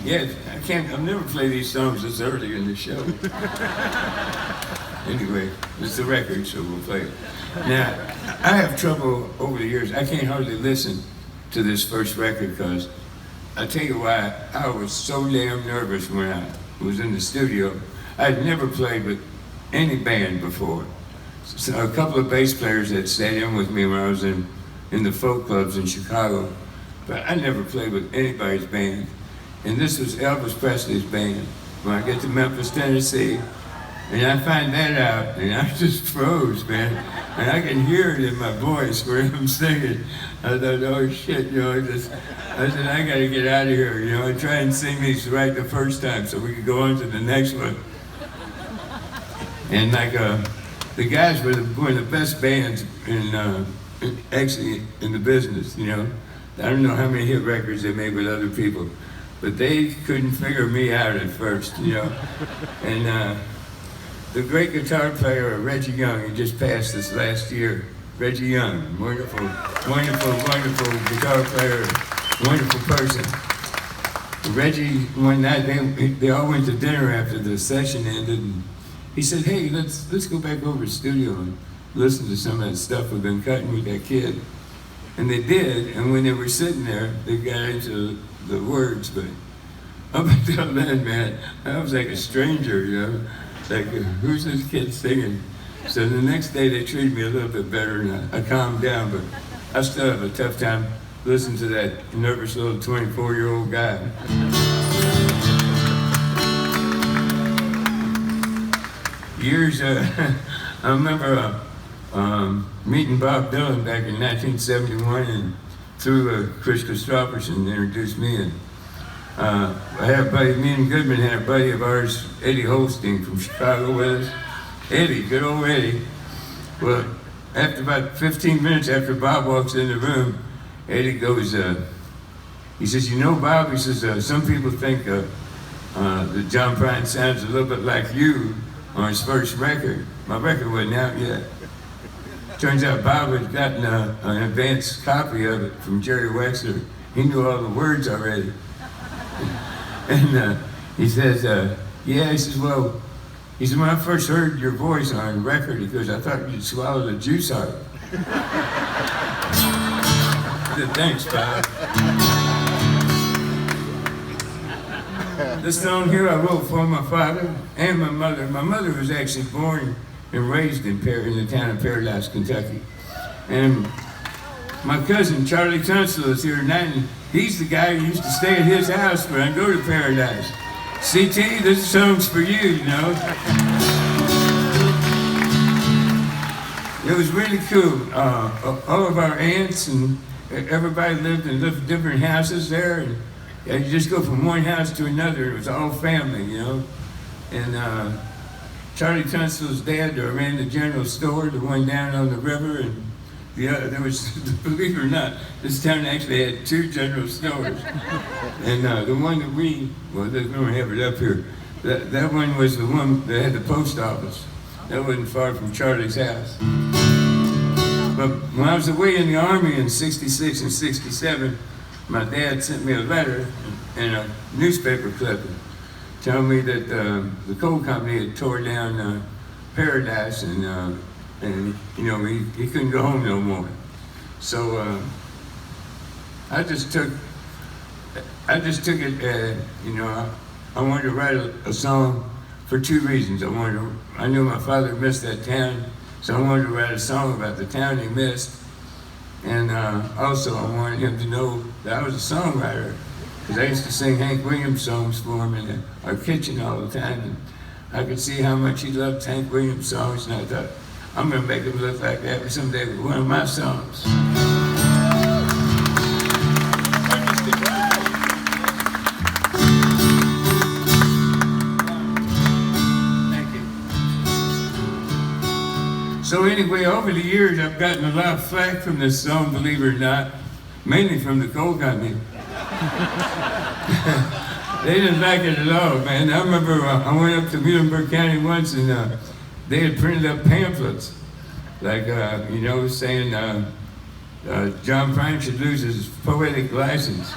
Yeah, I've never played these songs this early in the show. Anyway, it's the record, so we'll play it. Now, I have trouble over the years. I can't hardly listen to this first record because I'll tell you why. I was so damn nervous when I was in the studio. I'd never played with any band before. So a couple of bass players had sat in with me when I was in the folk clubs in Chicago, but I never played with anybody's band. And this was Elvis Presley's band. When I get to Memphis, Tennessee, and I find that out, and I just froze, man. And I can hear it in my voice where I'm singing. I thought, oh shit, I said, I gotta get out of here, I try and sing these right the first time so we could go on to the next one. And the guys were one of the best bands actually in the business, I don't know how many hit records they made with other people, but they couldn't figure me out at first, And the great guitar player, Reggie Young, he just passed this last year. Reggie Young, wonderful, wonderful, wonderful guitar player, wonderful person. Reggie, one night, they all went to dinner after the session ended, and he said, hey, let's go back over to the studio and listen to some of that stuff we've been cutting with that kid. And they did, and when they were sitting there, they got into the words, but up until then, man, I was like a stranger, like, who's this kid singing? So the next day they treated me a little bit better and I calmed down, but I still have a tough time listening to that nervous little 24-year-old guy. I remember meeting Bob Dylan back in 1971 and through Chris Christopherson introduced me in. I had a buddy, me and Goodman had a buddy of ours, Eddie Holstein from Chicago with us. Eddie, good old Eddie. Well, after about 15 minutes after Bob walks in the room, Eddie goes, he says, Bob, he says, some people think that John Prine sounds a little bit like you on his first record. My record wasn't out yet. Turns out Bob had gotten an advanced copy of it from Jerry Wexler. He knew all the words already. And he says, yeah, he says, well, when I first heard your voice on record, he goes, I thought you'd swallow the juice out of it. I said, thanks, Bob. This song here I wrote for my father and my mother. My mother was actually born and raised in the town of Paradise, Kentucky. And my cousin, Charlie Tunstall, is here tonight, and he's the guy who used to stay at his house when I go to Paradise. CT, this song's for you, It was really cool. All of our aunts and everybody lived in different houses there, and you just go from one house to another. It was all family, And Charlie Tunstall's dad ran the general store, the one down on the river, and there was, believe it or not, this town actually had two general stores. And the one that we don't have it up here, that one was the one that had the post office. That wasn't far from Charlie's house. But when I was away in the Army in 66 and 67, my dad sent me a letter and a newspaper clipping telling me that the coal company had tore down Paradise and he couldn't go home no more. So I just took it, I wanted to write a song for two reasons. I knew my father missed that town, so I wanted to write a song about the town he missed. And also I wanted him to know that I was a songwriter, because I used to sing Hank Williams songs for him in our kitchen all the time. And I could see how much he loved Hank Williams songs, and I thought, I'm going to make him look like that someday with one of my songs. Thank you. So anyway, over the years, I've gotten a lot of flack from this song, believe it or not, mainly from the coal company. They didn't like it at all, man. I remember I went up to Muhlenberg County once, and they had printed up pamphlets, like, saying John Prine should lose his poetic license.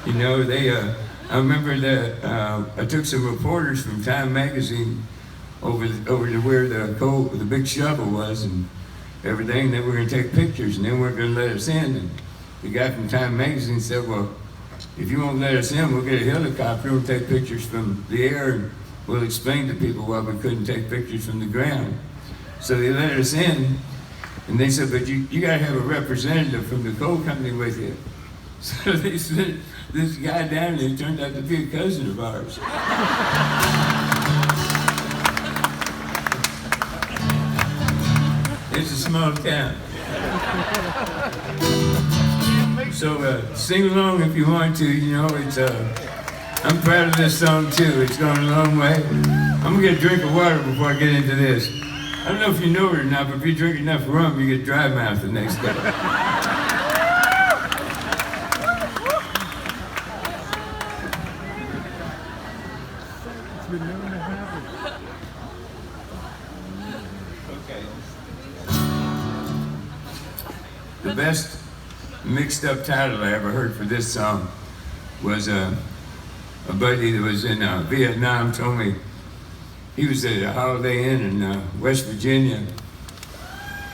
You know, I remember that I took some reporters from Time Magazine over to where the big shovel was and everything. Then we were going to take pictures, and then we were going to let us in. And the guy from Time Magazine said, "Well, if you won't let us in, we'll get a helicopter and take pictures from the air, and we'll explain to people why we couldn't take pictures from the ground." So they let us in, and they said, "But you got to have a representative from the coal company with you." So they sent this guy down there. He turned out to be a cousin of ours. It's a small town. So sing along if you want to. You know, I'm proud of this song too. It's gone a long way. I'm gonna get a drink of water before I get into this. I don't know if you know it or not, but if you drink enough rum, you get dry mouth the next day. It's been known to happen. Okay. The best mixed up title I ever heard for this song was a buddy that was in Vietnam told me he was at a Holiday Inn in West Virginia,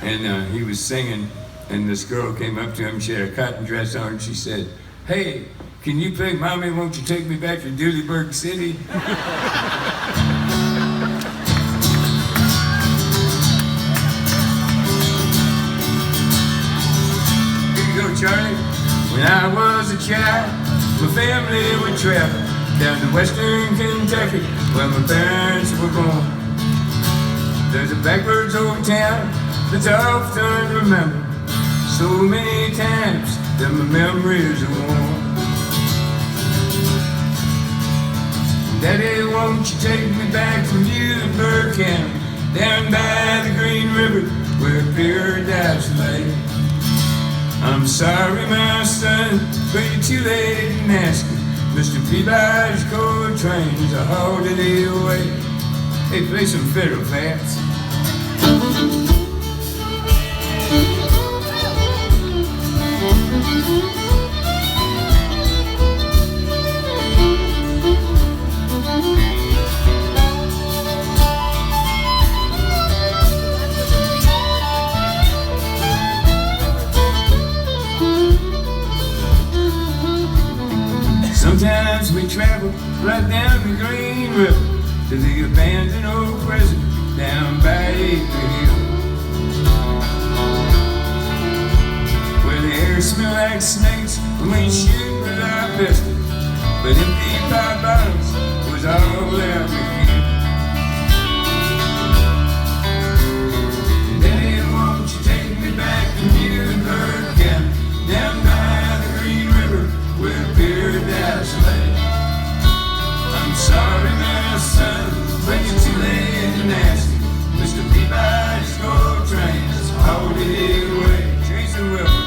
and he was singing, and this girl came up to him. She had a cotton dress on, and she said, "Hey, can you play Mommy, Won't You Take Me Back to Dooleyburg City?" Here you go, Charlie. When I was a child, my family would travel down to western Kentucky where my parents were born. There's a backwoods old town that's often remembered so many times that my memories are worn. Daddy, won't you take me back to Muhlenberg County, down by the Green River where paradise lay? I'm sorry, my son, but you're too late in asking. Mr. Peabody's coal train is a holiday away. Hey, play some fiddle, Fats. Sometimes we travel right down the Green River to the abandoned old prison down by Acre Hill, where the air smelled like snakes when we shoot with our pistols, but empty pop bottles was all that we get. Daddy, won't you take me back to Muhlenberg County, down by the Green River where paradise lay? I'm sorry, my son, but you're too late and nasty. Mr. Peabody's gold train is holiday away. Jason Wilson.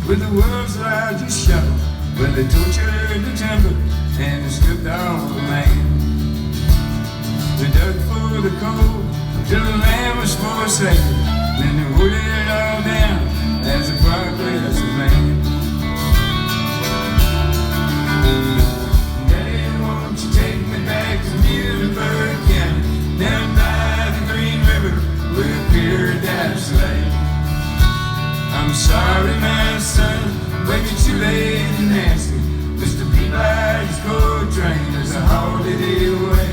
With the world's largest show, where they tortured the temple and they stripped all the land. They dug for the coal till the land was forsaken, then they wooded it all down as the progress of man. Daddy, won't you take me back to Muhlenberg County, down by the Green River where paradise lay? I'm sorry, my son, but you're too late and nasty. Mr. Peabody's gold train is a holiday away.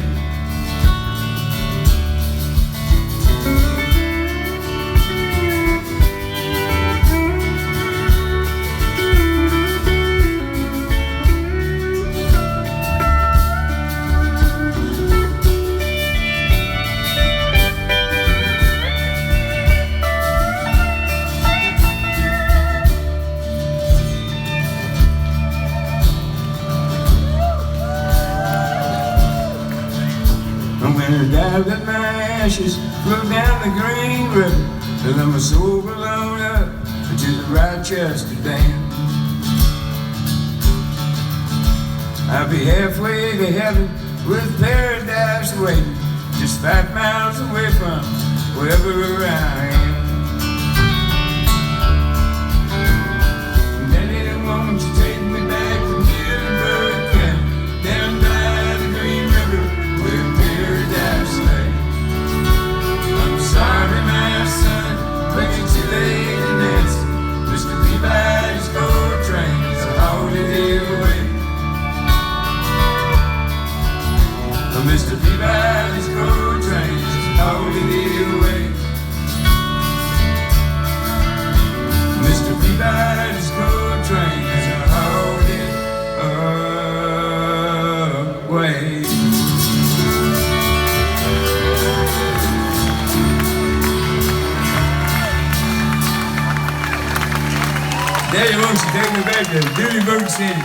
And I'd let my ashes flow down the green river till I'm a soul blown up to the Rochester Dam. I'll be halfway to heaven with paradise waiting, just 5 miles away from wherever I am. Daddy, won't you take me back to Middleburg County, down by the Green River where paradise lay? I'm sorry, my son, but you're too late to dance. Mr. Peabody's gold train's hauled it away. Mr. Peabody's gold train's hauled it away. Mr. Peabody's gold train's hauled it away. Daddy, won't you take me back to Middleburg City?